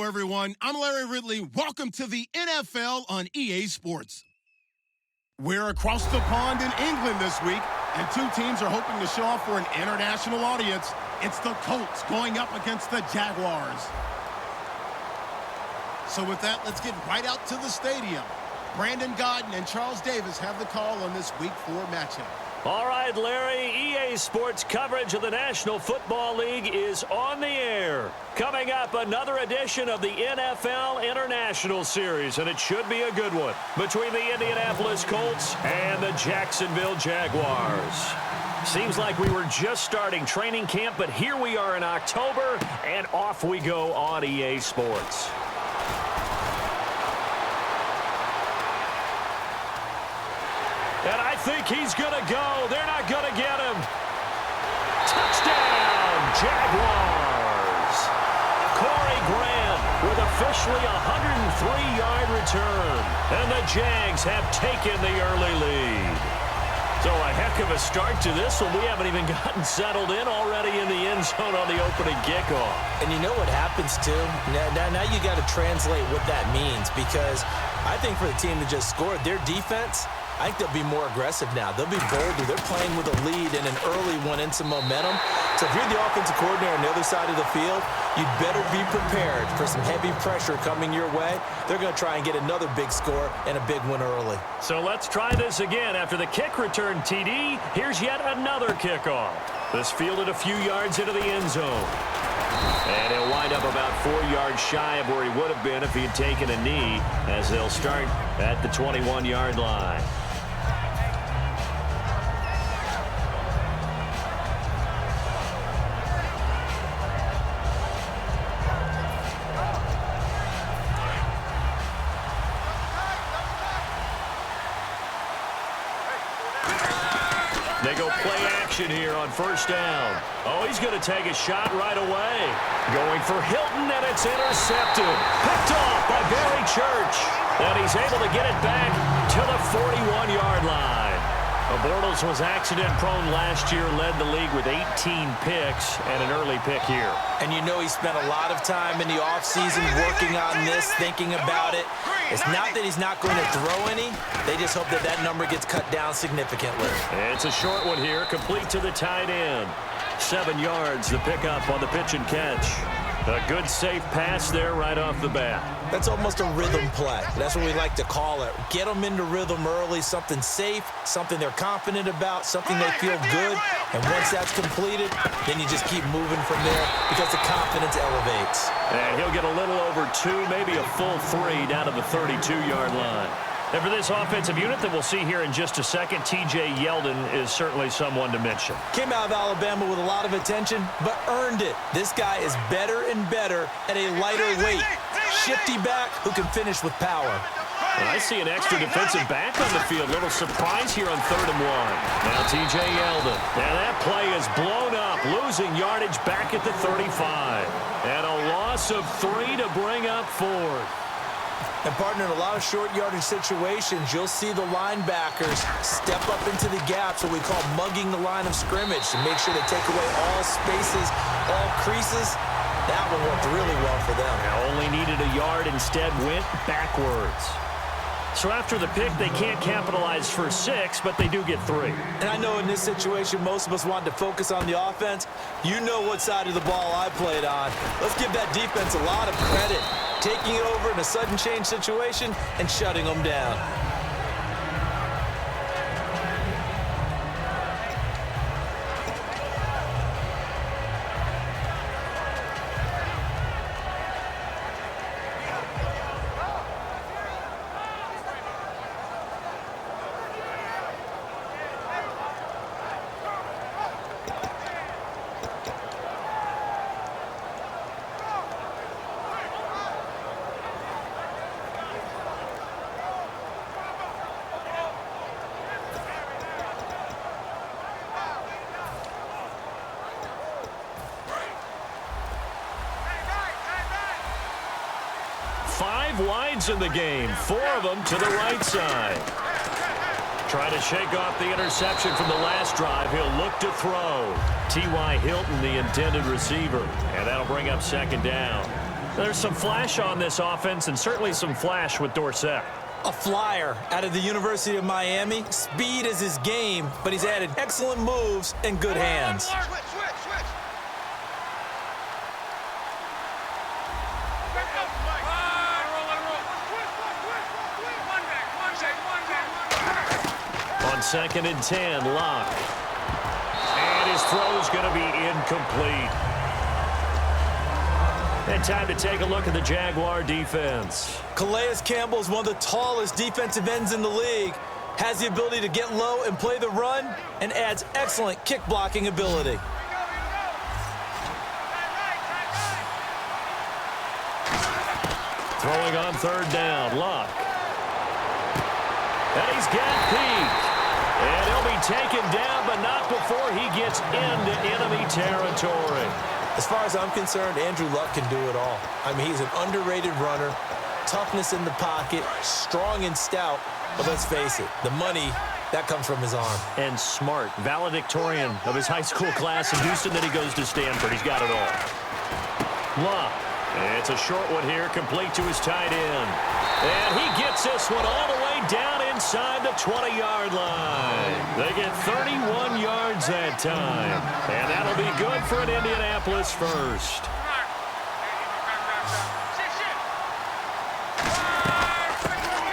everyone. I'm Larry Ridley. Welcome to the NFL on EA Sports. We're across the pond in England this week, and two teams are hoping to show off for an international audience. It's the Colts going up against the Jaguars. So with that, let's get right out to the stadium. Brandon Godden and Charles Davis have the call on this Week 4 matchup. All right, Larry, EA Sports coverage of the National Football League is on the air. Coming up, another edition of the NFL International Series, and it should be a good one, between the Indianapolis Colts and the Jacksonville Jaguars. Seems like we were just starting training camp, but here we are in October, and off we go on EA Sports. And I think he's going to go. They're not going to get him. Touchdown, Jaguars. Corey Grant with officially a 103-yard return. And the Jags have taken the early lead. So a heck of a start to this one. We haven't even gotten settled in already in the end zone on the opening kickoff. And you know what happens, too? Now you got to translate what that means, because I think for the team that just scored, their defense, I think they'll be more aggressive now. They'll be bolder. They're playing with a lead and an early one and some momentum. So if you're the offensive coordinator on the other side of the field, you'd better be prepared for some heavy pressure coming your way. They're going to try and get another big score and a big one early. So let's try this again. After the kick return TD, here's yet another kickoff. This fielded a few yards into the end zone. And he'll wind up about 4 yards shy of where he would have been if he had taken a knee, as they'll start at the 21-yard line. They go play action here on first down. Oh, he's going to take a shot right away. Going for Hilton, and it's intercepted. Picked off by Barry Church. And he's able to get it back to the 41-yard line. Bortles was accident-prone last year, led the league with 18 picks and an early pick here. And you know he spent a lot of time in the offseason working on this, thinking about it. It's not that he's not going to throw any. They just hope that that number gets cut down significantly. It's a short one here, complete to the tight end. 7 yards, the pickup on the pitch and catch. A good, safe pass there right off the bat. That's almost a rhythm play. That's what we like to call it. Get them into rhythm early, something safe, something they're confident about, something they feel good. And once that's completed, then you just keep moving from there because the confidence elevates. And he'll get a little over 2, maybe a full 3 down to the 32-yard line. And for this offensive unit that we'll see here in just a second, T.J. Yeldon is certainly someone to mention. Came out of Alabama with a lot of attention, but earned it. This guy is better and better at a lighter weight. Shifty back who can finish with power. And I see an extra defensive back on the field. Little surprise here on 3rd and 1. Now T.J. Yeldon. And that play is blown up, losing yardage back at the 35. And a loss of 3 to bring up 4th. And, partner, in a lot of short yardage situations, you'll see the linebackers step up into the gaps, what we call mugging the line of scrimmage, to make sure they take away all spaces, all creases. That one worked really well for them. Only needed a yard, instead went backwards. So after the pick, they can't capitalize for 6, but they do get 3. And I know in this situation, most of us wanted to focus on the offense. You know what side of the ball I played on. Let's give that defense a lot of credit, taking it over in a sudden change situation and shutting them down. Wides in the game, 4 of them to the right side. Trying to shake off the interception from the last drive. He'll look to throw. T.Y. Hilton, the intended receiver. And that'll bring up 2nd down. There's some flash on this offense and certainly some flash with Dorsett. A flyer out of the University of Miami. Speed is his game, but he's added excellent moves and good hands. On 2nd and 10, Locke. And his throw's going to be incomplete. And time to take a look at the Jaguar defense. Calais Campbell is one of the tallest defensive ends in the league. Has the ability to get low and play the run, and adds excellent kick blocking ability. Throwing on 3rd down, Locke. And he's got Peak. And he'll be taken down, but not before he gets into enemy territory. As far as I'm concerned, Andrew Luck can do it all. I mean, he's an underrated runner, toughness in the pocket, strong and stout. But let's face it, the money, that comes from his arm. And smart, valedictorian of his high school class in Houston. Then he goes to Stanford. He's got it all. Luck. It's a short one here, complete to his tight end. And he gets this one all the way down inside the 20-yard line. They get 31 yards that time. And that'll be good for an Indianapolis first.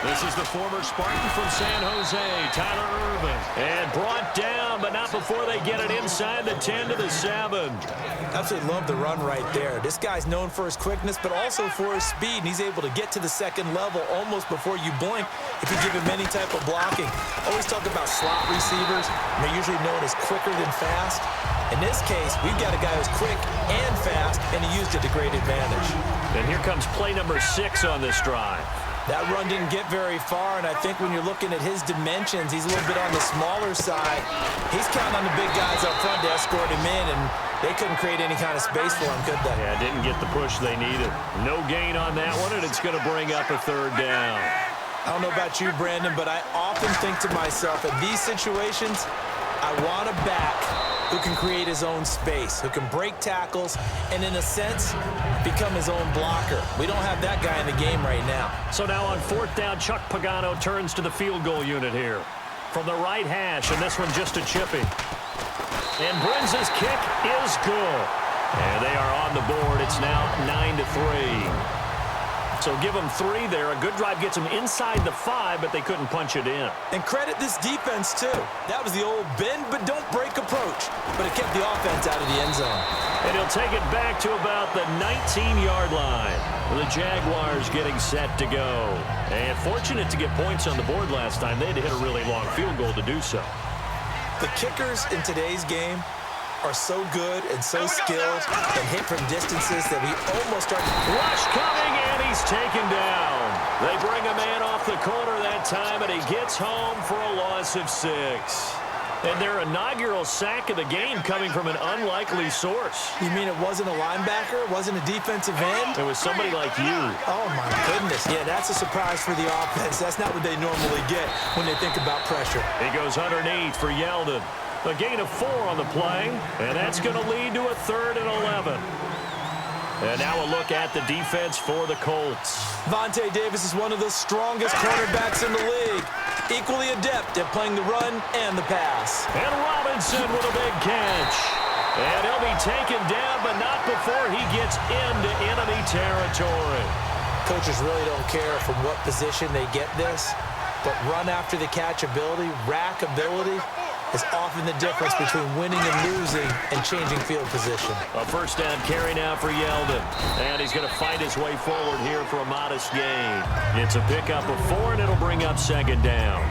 This is the former Spartan from San Jose, Tyler Irvin. And brought down, but not before they get it inside the 10 to the 7. Absolutely love the run right there. This guy's known for his quickness, but also for his speed, and he's able to get to the 2nd level almost before you blink if you give him any type of blocking. Always talk about slot receivers, and they're usually known as quicker than fast. In this case, we've got a guy who's quick and fast, and he used it to great advantage. And here comes play number 6 on this drive. That run didn't get very far, and I think when you're looking at his dimensions, he's a little bit on the smaller side. He's counting on the big guys up front to escort him in, and they couldn't create any kind of space for him, could they? Yeah, didn't get the push they needed. No gain on that one, and it's going to bring up a 3rd down. I don't know about you, Brandon, but I often think to myself, in these situations, I want a back who can create his own space, who can break tackles, and in a sense, become his own blocker. We don't have that guy in the game right now. So now on 4th down, Chuck Pagano turns to the field goal unit here. From the right hash, and this one just a chippy. And Brinz's kick is good. And they are on the board. It's now 9-3. So give them 3 there. A good drive gets them inside the 5, but they couldn't punch it in. And credit this defense, too. That was the old bend but don't break approach. But it kept the offense out of the end zone. And he'll take it back to about the 19-yard line. The Jaguars getting set to go. And fortunate to get points on the board last time. They had to hit a really long field goal to do so. The kickers in today's game are so good and so skilled and hit from distances that we almost start. Rush coming, and he's taken down. They bring a man off the corner that time, and he gets home for a loss of 6. And their inaugural sack of the game coming from an unlikely source. You mean it wasn't a linebacker? It wasn't a defensive end? It was somebody like you. Oh, my goodness. Yeah, that's a surprise for the offense. That's not what they normally get when they think about pressure. He goes underneath for Yeldon. A gain of 4 on the play, and that's going to lead to a 3rd and 11. And now a look at the defense for the Colts. Vontae Davis is one of the strongest cornerbacks in the league. Equally adept at playing the run and the pass. And Robinson with a big catch. And he'll be taken down, but not before he gets into enemy territory. Coaches really don't care from what position they get this, but run after the catch ability, rack ability, is often the difference between winning and losing and changing field position. A 1st down carry now for Yeldon. And he's going to fight his way forward here for a modest gain. It's a pickup of 4, and it'll bring up 2nd down.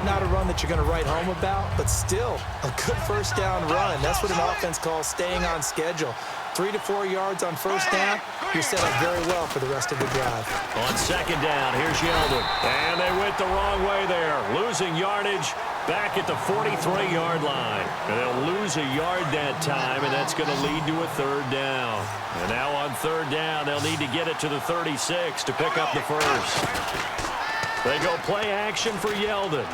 Not a run that you're going to write home about, but still a good 1st down run. That's what an offense calls staying on schedule. 3 to 4 yards on 1st down, you're set up very well for the rest of the drive. On 2nd down, here's Yeldon. And they went the wrong way there, losing yardage back at the 43-yard line. And they'll lose a yard that time, and that's going to lead to a 3rd down. And now on 3rd down, they'll need to get it to the 36 to pick up the 1st. They go play action for Yeldon.